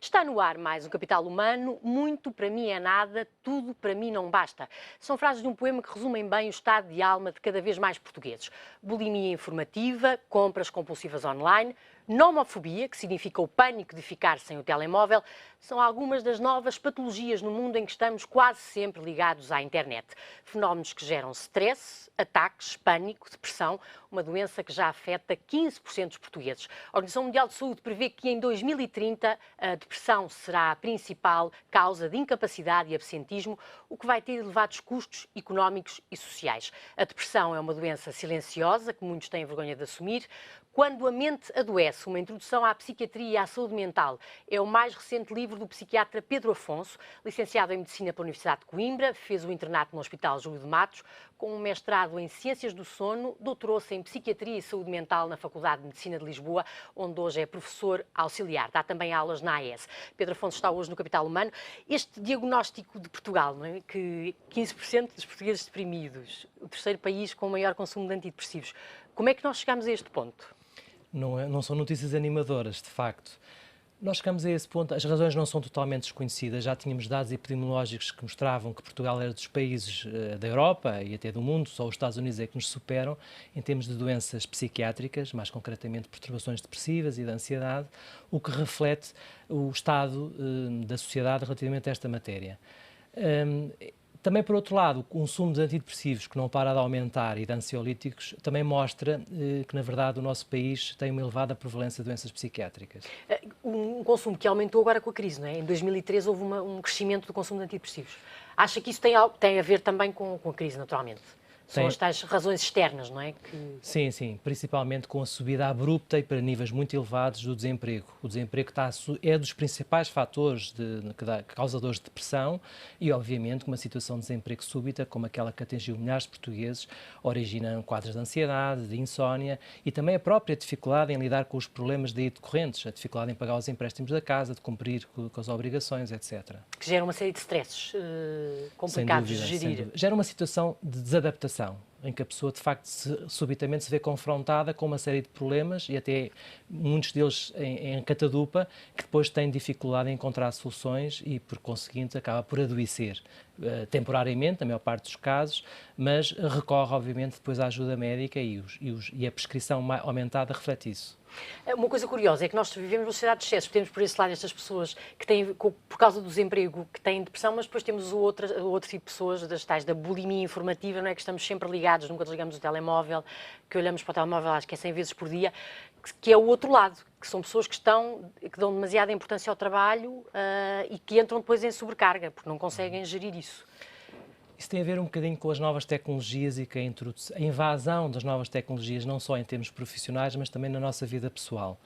Está no ar mais um Capital Humano. Muito para mim é nada, tudo para mim não basta. São frases de um poema que resumem bem o estado de alma de cada vez mais portugueses. Bulimia informativa, compras compulsivas online, nomofobia, que significa o pânico de ficar sem o telemóvel, são algumas das novas patologias no mundo em que estamos quase sempre ligados à internet. Fenómenos que geram stress, ataques, pânico, depressão, uma doença que já afeta 15% dos portugueses. A Organização Mundial de Saúde prevê que em 2030 a depressão será a principal causa de incapacidade e absentismo, o que vai ter elevados custos económicos e sociais. A depressão é uma doença silenciosa que muitos têm vergonha de assumir. Quando a mente adoece, uma introdução à psiquiatria e à saúde mental é o mais recente livro do psiquiatra Pedro Afonso, licenciado em Medicina pela Universidade de Coimbra, fez o internato no Hospital Júlio de Matos, com um mestrado em Ciências do Sono, doutorou-se em Psiquiatria e Saúde Mental na Faculdade de Medicina de Lisboa, onde hoje é professor auxiliar. Dá também aulas na AES. Pedro Afonso está hoje no Capital Humano. Este diagnóstico de Portugal, não é? Que 15% dos portugueses deprimidos, o terceiro país com o maior consumo de antidepressivos. Como é que nós chegamos a este ponto? Não são notícias animadoras, de facto. Nós chegamos a esse ponto, as razões não são totalmente desconhecidas, já tínhamos dados epidemiológicos que mostravam que Portugal era dos países da Europa e até do mundo, só os Estados Unidos é que nos superam em termos de doenças psiquiátricas, mais concretamente perturbações depressivas e de ansiedade, o que reflete o estado da sociedade relativamente a esta matéria. Também, por outro lado, o consumo de antidepressivos, que não para de aumentar, e de ansiolíticos, também mostra que, na verdade, o nosso país tem uma elevada prevalência de doenças psiquiátricas. Um consumo que aumentou agora com a crise, não é? Em 2013 houve um crescimento do consumo de antidepressivos. Acha que isso tem a ver também com a crise, naturalmente? São as tais razões externas, não é? Sim, principalmente com a subida abrupta e para níveis muito elevados do desemprego. O desemprego é dos principais fatores causadores de depressão e, obviamente, uma situação de desemprego súbita, como aquela que atingiu milhares de portugueses, origina quadros de ansiedade, de insónia e também a própria dificuldade em lidar com os problemas daí decorrentes, a dificuldade em pagar os empréstimos da casa, de cumprir com as obrigações, etc. Que gera uma série de stresses complicados de gerir. Gera uma situação de desadaptação, em que a pessoa, de facto, subitamente se vê confrontada com uma série de problemas e até muitos deles em catadupa, que depois têm dificuldade em encontrar soluções e, por conseguinte, acaba por adoecer, temporariamente, na maior parte dos casos, mas recorre, obviamente, depois à ajuda médica e a prescrição aumentada reflete isso. Uma coisa curiosa é que nós vivemos numa sociedade de excessos. Temos, por esse lado, estas pessoas que têm, por causa do desemprego, que têm depressão, mas depois temos o outro tipo de pessoas, das tais da bulimia informativa, não é? Que estamos sempre ligados, nunca desligamos o telemóvel, que olhamos para o telemóvel, acho que é 100 vezes por dia, que é o outro lado, que são pessoas que dão demasiada importância ao trabalho e que entram depois em sobrecarga, porque não conseguem gerir isso. Isso tem a ver um bocadinho com as novas tecnologias e com a invasão das novas tecnologias, não só em termos profissionais, mas também na nossa vida pessoal.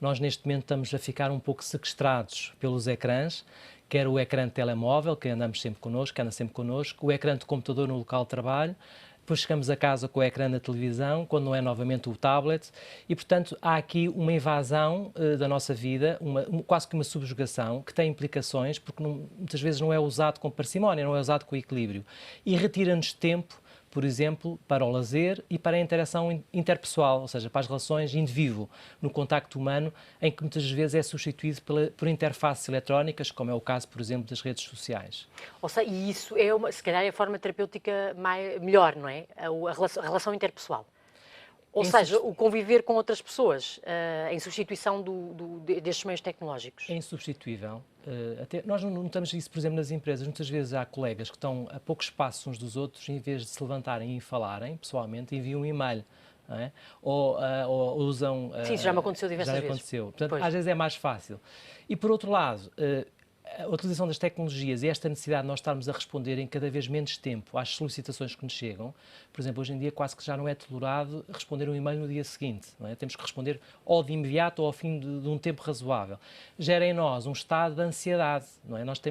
Nós, neste momento, estamos a ficar um pouco sequestrados pelos ecrãs, quer o ecrã de telemóvel, que anda sempre connosco, o ecrã de computador no local de trabalho, depois chegamos a casa com o ecrã da televisão, quando não é novamente o tablet, e, portanto, há aqui uma invasão da nossa vida, quase que uma subjugação, que tem implicações, porque muitas vezes não é usado com parcimónia, não é usado com equilíbrio, e retira-nos tempo, por exemplo, para o lazer e para a interação interpessoal, ou seja, para as relações indivíduo, no contacto humano, em que muitas vezes é substituído por interfaces eletrónicas, como é o caso, por exemplo, das redes sociais. Ou seja, e isso é, se calhar, é a forma terapêutica melhor, não é? A relação interpessoal. Ou seja, o conviver com outras pessoas, em substituição destes meios tecnológicos. É insubstituível. Nós notamos isso, por exemplo, nas empresas. Muitas vezes há colegas que estão a poucos passos uns dos outros, em vez de se levantarem e falarem pessoalmente, enviam um e-mail. Não é? Ou usam... Sim, isso já me aconteceu diversas vezes. Já aconteceu. Portanto, às vezes é mais fácil. E, por outro lado, a utilização das tecnologias e esta necessidade de nós estarmos a responder em cada vez menos tempo às solicitações que nos chegam, por exemplo, hoje em dia quase que já não é tolerado responder um e-mail no dia seguinte, não é? Temos que responder ou de imediato ou ao fim de um tempo razoável. Gera em nós um estado de ansiedade, não é? Nós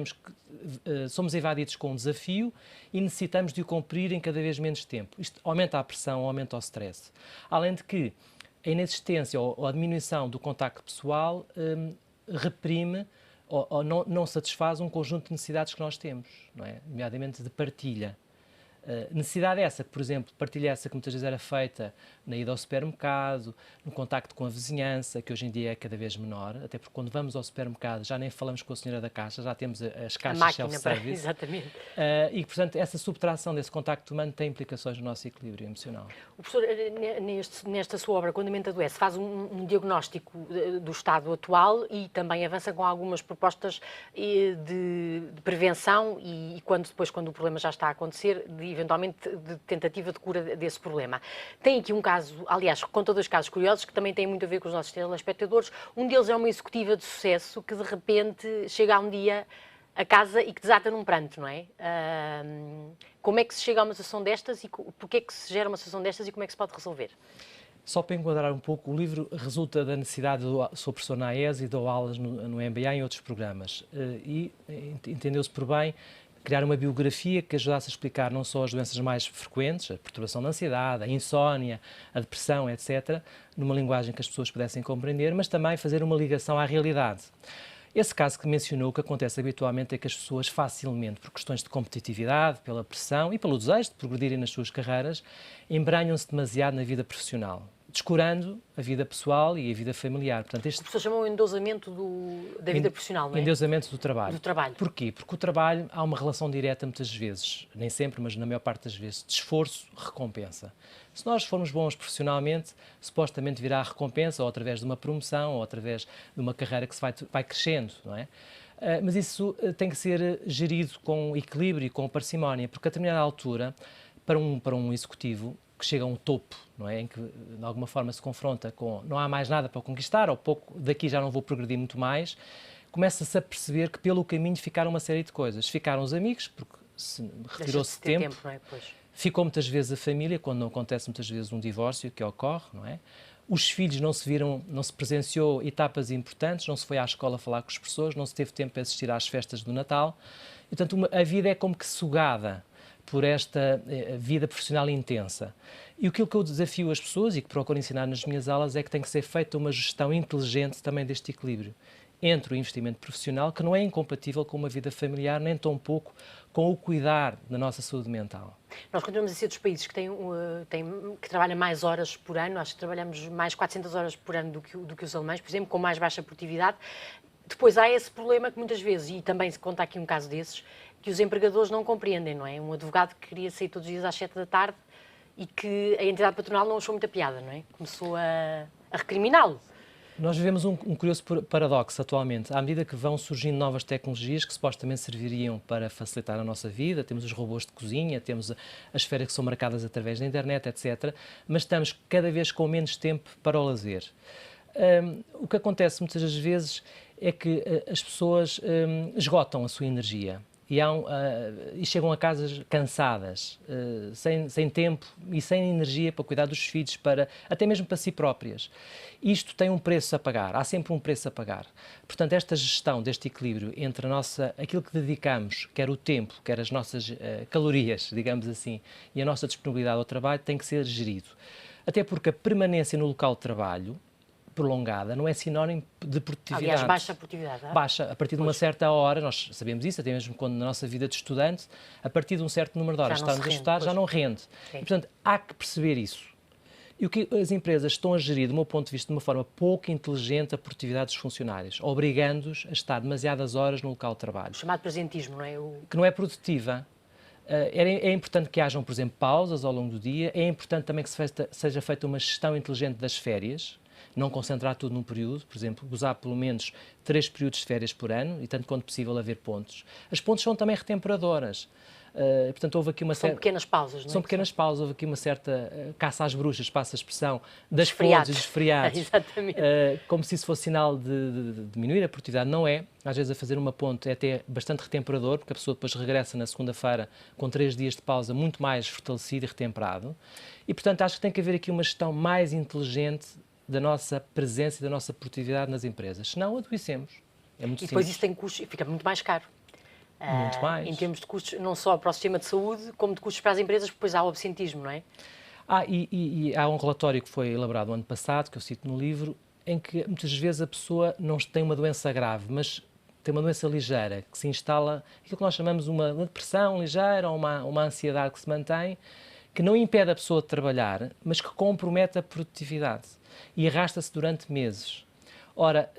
somos invadidos com um desafio e necessitamos de o cumprir em cada vez menos tempo. Isto aumenta a pressão, aumenta o stress. Além de que a inexistência ou a diminuição do contacto pessoal reprime ou não satisfaz um conjunto de necessidades que nós temos, não é? Nomeadamente de partilha. Necessidade essa que, por exemplo, partilha essa que muitas vezes era feita na ida ao supermercado, no contacto com a vizinhança, que hoje em dia é cada vez menor, até porque quando vamos ao supermercado já nem falamos com a senhora da caixa, já temos as caixas self-service. Exatamente. E, portanto, essa subtração desse contacto humano tem implicações no nosso equilíbrio emocional. O professor, nesta sua obra, Quando a mente adoece, faz um diagnóstico do estado atual e também avança com algumas propostas de prevenção e quando o problema já está a acontecer, eventualmente de tentativa de cura desse problema. Tem aqui um caso, aliás, conta dois casos curiosos que também têm muito a ver com os nossos telespectadores. Um deles é uma executiva de sucesso que de repente chega um dia a casa e que desata num pranto, não é? Como é que se chega a uma situação destas e porquê é que se gera uma situação destas e como é que se pode resolver? Só para enquadrar um pouco, o livro resulta da necessidade sou professor na AES e dou aulas no MBA e em outros programas. E entendeu-se por bem criar uma biografia que ajudasse a explicar não só as doenças mais frequentes, a perturbação da ansiedade, a insónia, a depressão, etc., numa linguagem que as pessoas pudessem compreender, mas também fazer uma ligação à realidade. Esse caso que mencionou, o que acontece habitualmente é que as pessoas facilmente, por questões de competitividade, pela pressão e pelo desejo de progredirem nas suas carreiras, embranham-se demasiado na vida profissional, descurando a vida pessoal e a vida familiar. Portanto, O professor chamou o endeusamento da vida profissional, não é? Endeusamento do trabalho. Do trabalho. Porquê? Porque o trabalho há uma relação direta muitas vezes, nem sempre, mas na maior parte das vezes, de esforço-recompensa. Se nós formos bons profissionalmente, supostamente virá a recompensa ou através de uma promoção ou através de uma carreira que se vai crescendo, não é? Mas isso tem que ser gerido com equilíbrio e com parcimónia, porque a determinada altura, para um executivo que chega a um topo, não é? Em que de alguma forma se confronta com não há mais nada para conquistar, ou pouco, daqui já não vou progredir muito mais, começa-se a perceber que pelo caminho ficaram uma série de coisas. Ficaram os amigos, porque retirou-se tempo, não é? Pois. Ficou muitas vezes a família, quando não acontece muitas vezes um divórcio que ocorre, não é? Os filhos não se presenciou etapas importantes, não se foi à escola falar com as pessoas, não se teve tempo para assistir às festas do Natal. E, portanto, a vida é como que sugada por esta vida profissional intensa. E aquilo que eu desafio as pessoas e que procuro ensinar nas minhas aulas é que tem que ser feita uma gestão inteligente também deste equilíbrio entre o investimento profissional, que não é incompatível com uma vida familiar, nem tão pouco com o cuidar da nossa saúde mental. Nós continuamos a ser dos países que trabalham mais horas por ano, acho que trabalhamos mais 400 horas por ano do que os alemães, por exemplo, com mais baixa produtividade. Depois há esse problema que muitas vezes, e também se conta aqui um caso desses, que os empregadores não compreendem, não é? Um advogado que queria sair todos os dias às 7 da tarde e que a entidade patronal não achou muita piada, não é? Começou a recriminá-lo. Nós vivemos um curioso paradoxo atualmente. À medida que vão surgindo novas tecnologias que supostamente serviriam para facilitar a nossa vida, temos os robôs de cozinha, temos as férias que são marcadas através da internet, etc., mas estamos cada vez com menos tempo para o lazer. O que acontece muitas das vezes é que as pessoas esgotam a sua energia. E chegam a casa cansadas, sem tempo e sem energia para cuidar dos filhos, até mesmo para si próprias. Isto tem um preço a pagar, há sempre um preço a pagar. Portanto, esta gestão deste equilíbrio entre aquilo que dedicamos, quer o tempo, quer as nossas calorias, digamos assim, e a nossa disponibilidade ao trabalho, tem que ser gerido. Até porque a permanência no local de trabalho prolongada não é sinónimo de produtividade. Aliás, baixa a produtividade. Baixa, a partir de uma certa hora, nós sabemos isso, até mesmo quando na nossa vida de estudante, a partir de um certo número de horas estamos a estudar, já não rende. E, portanto, há que perceber isso. E o que as empresas estão a gerir, do meu ponto de vista, de uma forma pouco inteligente a produtividade dos funcionários, obrigando-os a estar demasiadas horas no local de trabalho. O chamado presentismo, não é? Que não é produtiva. É importante que hajam, por exemplo, pausas ao longo do dia, é importante também que seja feita uma gestão inteligente das férias, não concentrar tudo num período, por exemplo, gozar pelo menos 3 períodos de férias por ano e tanto quanto possível haver pontos. As pontos são também retemperadoras. Portanto, houve aqui São pequenas pausas, não é? São pequenas pausas, houve aqui uma certa caça às bruxas, passa a expressão, das pontes e dos feriados. Exatamente. Como se isso fosse sinal de diminuir a produtividade. Não é. Às vezes a fazer uma ponte é até bastante retemperador, porque a pessoa depois regressa na segunda-feira com 3 dias de pausa muito mais fortalecido e retemperado. E, portanto, acho que tem que haver aqui uma gestão mais inteligente da nossa presença e da nossa produtividade nas empresas. Senão, adoecemos. É muito simples. E depois isso tem custos e fica muito mais caro. Muito mais. Em termos de custos, não só para o sistema de saúde, como de custos para as empresas, porque depois há o absentismo, não é? E há um relatório que foi elaborado no ano passado, que eu cito no livro, em que muitas vezes a pessoa não tem uma doença grave, mas tem uma doença ligeira, que se instala, aquilo que nós chamamos uma depressão ligeira ou uma ansiedade que se mantém, que não impede a pessoa de trabalhar, mas que compromete a produtividade e arrasta-se durante meses. Ora,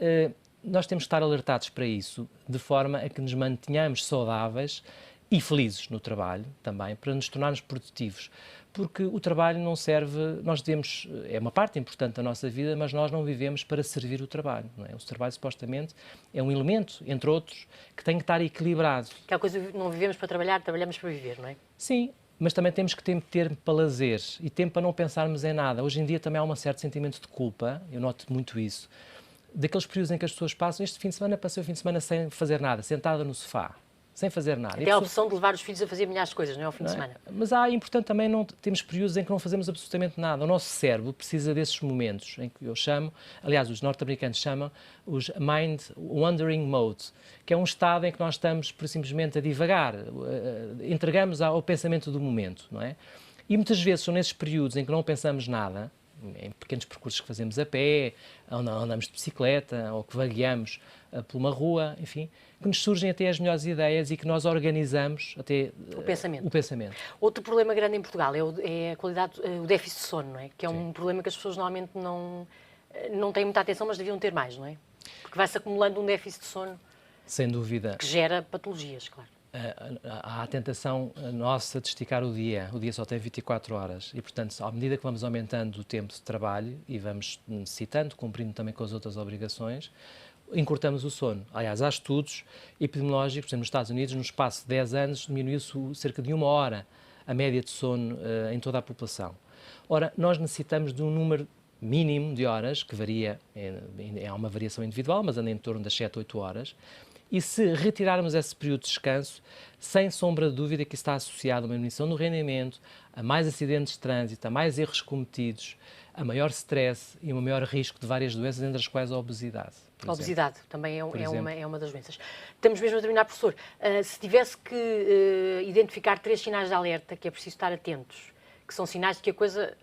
nós temos que estar alertados para isso, de forma a que nos mantenhamos saudáveis e felizes no trabalho também, para nos tornarmos produtivos. Porque o trabalho não serve, nós devemos, é uma parte importante da nossa vida, mas nós não vivemos para servir o trabalho, não é? O trabalho, supostamente, é um elemento, entre outros, que tem que estar equilibrado. Aquela coisa, não vivemos para trabalhar, trabalhamos para viver, não é? Sim, mas também temos que ter tempo para lazer e tempo para não pensarmos em nada. Hoje em dia também há um certo sentimento de culpa, eu noto muito isso, daqueles períodos em que as pessoas passam, este fim de semana, passei o fim de semana sem fazer nada, sentada no sofá, sem fazer nada. Até a opção de levar os filhos a fazer milhares de coisas, não é, ao fim de semana. Mas é importante também, temos períodos em que não fazemos absolutamente nada. O nosso cérebro precisa desses momentos, em que eu chamo, aliás, os norte-americanos chamam os Mind Wandering Mode, que é um estado em que nós estamos, por simplesmente, a divagar, entregamos ao pensamento do momento, não é? E muitas vezes são nesses períodos em que não pensamos nada, em pequenos percursos que fazemos a pé, ou andamos de bicicleta, ou que vagueamos por uma rua, enfim, que nos surgem até as melhores ideias e que nós organizamos até o pensamento. Outro problema grande em Portugal é a qualidade, o déficit de sono, não é? Que é um problema que as pessoas normalmente não têm muita atenção, mas deviam ter mais, não é? Porque vai-se acumulando um déficit de sono. Sem dúvida. Que gera patologias, claro. Há a tentação nossa de esticar o dia só tem 24 horas e, portanto, à medida que vamos aumentando o tempo de trabalho e vamos necessitando, cumprindo também com as outras obrigações, encurtamos o sono. Aliás, há estudos epidemiológicos, por exemplo, nos Estados Unidos, no espaço de 10 anos, diminuiu-se cerca de 1 hora a média de sono em toda a população. Ora, nós necessitamos de um número mínimo de horas, que varia, há uma variação individual, mas anda em torno das 7, 8 horas, e se retirarmos esse período de descanso, sem sombra de dúvida que está associado a uma diminuição do rendimento, a mais acidentes de trânsito, a mais erros cometidos, a maior stress e um maior risco de várias doenças, entre as quais a obesidade. A obesidade também é uma das doenças. Estamos mesmo a terminar, professor. Se tivesse que identificar 3 sinais de alerta que é preciso estar atentos, que são sinais de que a coisa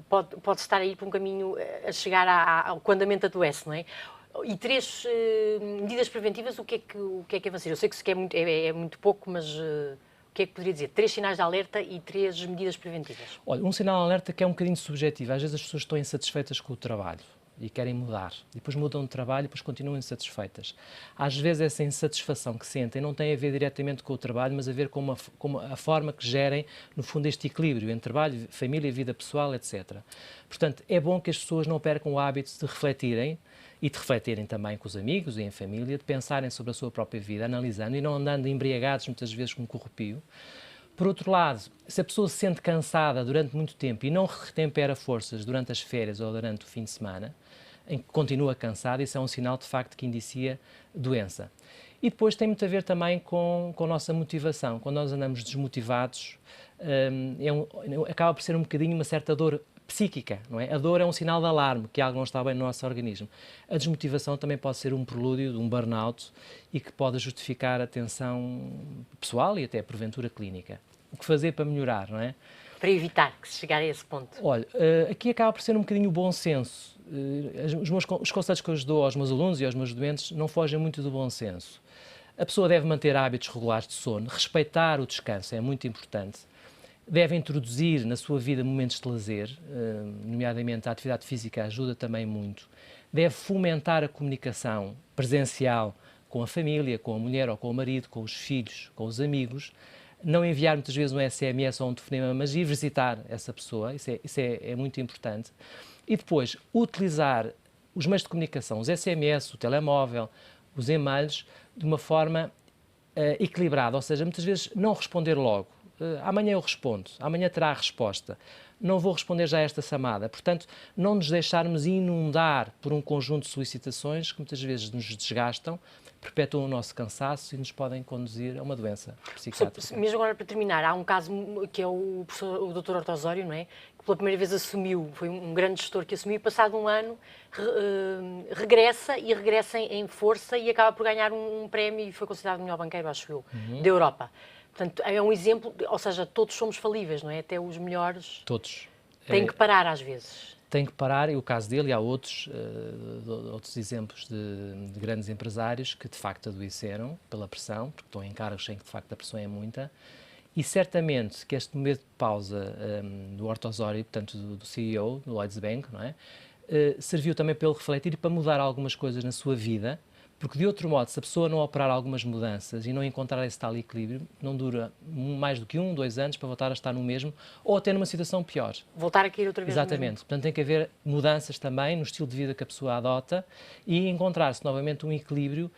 pode estar a ir por um caminho a chegar ao andamento adoece, não é? E 3 medidas preventivas, o que é que avançar? Eu sei que isso é muito pouco, mas o que é que poderia dizer? 3 sinais de alerta e 3 medidas preventivas. Olha, um sinal de alerta que é um bocadinho subjetivo. Às vezes as pessoas estão insatisfeitas com o trabalho e querem mudar. E depois mudam de trabalho e depois continuam insatisfeitas. Às vezes essa insatisfação que sentem não tem a ver diretamente com o trabalho, mas a ver com a forma que gerem, no fundo, este equilíbrio entre trabalho, família, vida pessoal, etc. Portanto, é bom que as pessoas não percam o hábito de refletirem e de refletirem também com os amigos e em família, de pensarem sobre a sua própria vida, analisando e não andando embriagados muitas vezes com corrupio. Por outro lado, se a pessoa se sente cansada durante muito tempo e não retempera forças durante as férias ou durante o fim de semana, em que continua cansada, isso é um sinal de facto que indicia doença. E depois tem muito a ver também com a nossa motivação. Quando nós andamos desmotivados, acaba por ser um bocadinho uma certa dor psíquica, não é? A dor é um sinal de alarme que algo não está bem no nosso organismo. A desmotivação também pode ser um prelúdio de um burnout e que pode justificar a atenção pessoal e até porventura clínica. O que fazer para melhorar, não é? Para evitar que se chegar a esse ponto. Olha, aqui acaba por ser um bocadinho o bom senso. Os conselhos que eu dou aos meus alunos e aos meus doentes não fogem muito do bom senso. A pessoa deve manter hábitos regulares de sono, respeitar o descanso, é muito importante. Deve introduzir na sua vida momentos de lazer, nomeadamente a atividade física ajuda também muito. Deve fomentar a comunicação presencial com a família, com a mulher ou com o marido, com os filhos, com os amigos. Não enviar muitas vezes um SMS ou um telefonema, mas ir visitar essa pessoa, isso é muito importante. E depois, utilizar os meios de comunicação, os SMS, o telemóvel, os e-mails, de uma forma equilibrada, ou seja, muitas vezes não responder logo. Amanhã eu respondo, amanhã terá a resposta. Não vou responder já a esta chamada. Portanto, não nos deixarmos inundar por um conjunto de solicitações que muitas vezes nos desgastam, perpetuam o nosso cansaço e nos podem conduzir a uma doença psiquiátrica. Mesmo agora, para terminar, há um caso que é o Dr. Ortosório, não é? Que pela primeira vez assumiu, foi um grande gestor que assumiu, e passado um ano regressa em força e acaba por ganhar um prémio e foi considerado o melhor banqueiro, acho eu, da Europa. Portanto, é um exemplo, ou seja, todos somos falíveis, não é? Até os melhores todos têm que parar às vezes. tem que parar, e o caso dele, e há outros exemplos de grandes empresários que de facto adoeceram pela pressão, porque estão em cargos em que de facto a pressão é muita, e certamente que este momento de pausa do Ortosório, portanto do CEO, do Lloyds Bank, não é? Serviu também para ele refletir e para mudar algumas coisas na sua vida, porque de outro modo, se a pessoa não operar algumas mudanças e não encontrar esse tal equilíbrio, não dura mais do que 1, 2 anos para voltar a estar no mesmo ou até numa situação pior. Voltar a cair outra vez. Exatamente. Portanto, tem que haver mudanças também no estilo de vida que a pessoa adota e encontrar-se novamente um equilíbrio,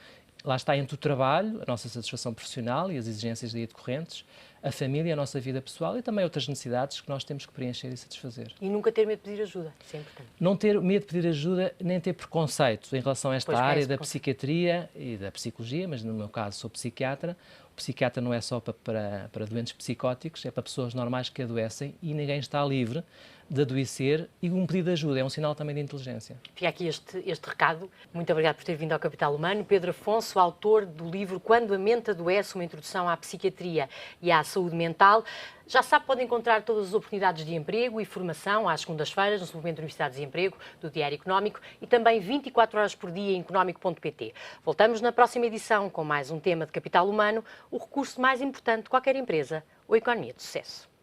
lá está, entre o trabalho, a nossa satisfação profissional e as exigências daí decorrentes, a família, a nossa vida pessoal e também outras necessidades que nós temos que preencher e satisfazer. E nunca ter medo de pedir ajuda, isso é importante. Não ter medo de pedir ajuda, nem ter preconceito em relação a esta área da psiquiatria e da psicologia, mas no meu caso sou psiquiatra. O psiquiatra não é só para doentes psicóticos, é para pessoas normais que adoecem e ninguém está livre de adoecer e um pedido de ajuda é um sinal também de inteligência. Fica aqui este recado. Muito obrigado por ter vindo ao Capital Humano. Pedro Afonso, autor do livro Quando a Mente Adoece, uma introdução à psiquiatria e à saúde mental. Já sabe, pode encontrar todas as oportunidades de emprego e formação às segundas-feiras no Suplemento de Universidade de Emprego do Diário Económico e também 24 horas por dia em económico.pt. Voltamos na próxima edição com mais um tema de Capital Humano, o recurso mais importante de qualquer empresa, a economia de sucesso.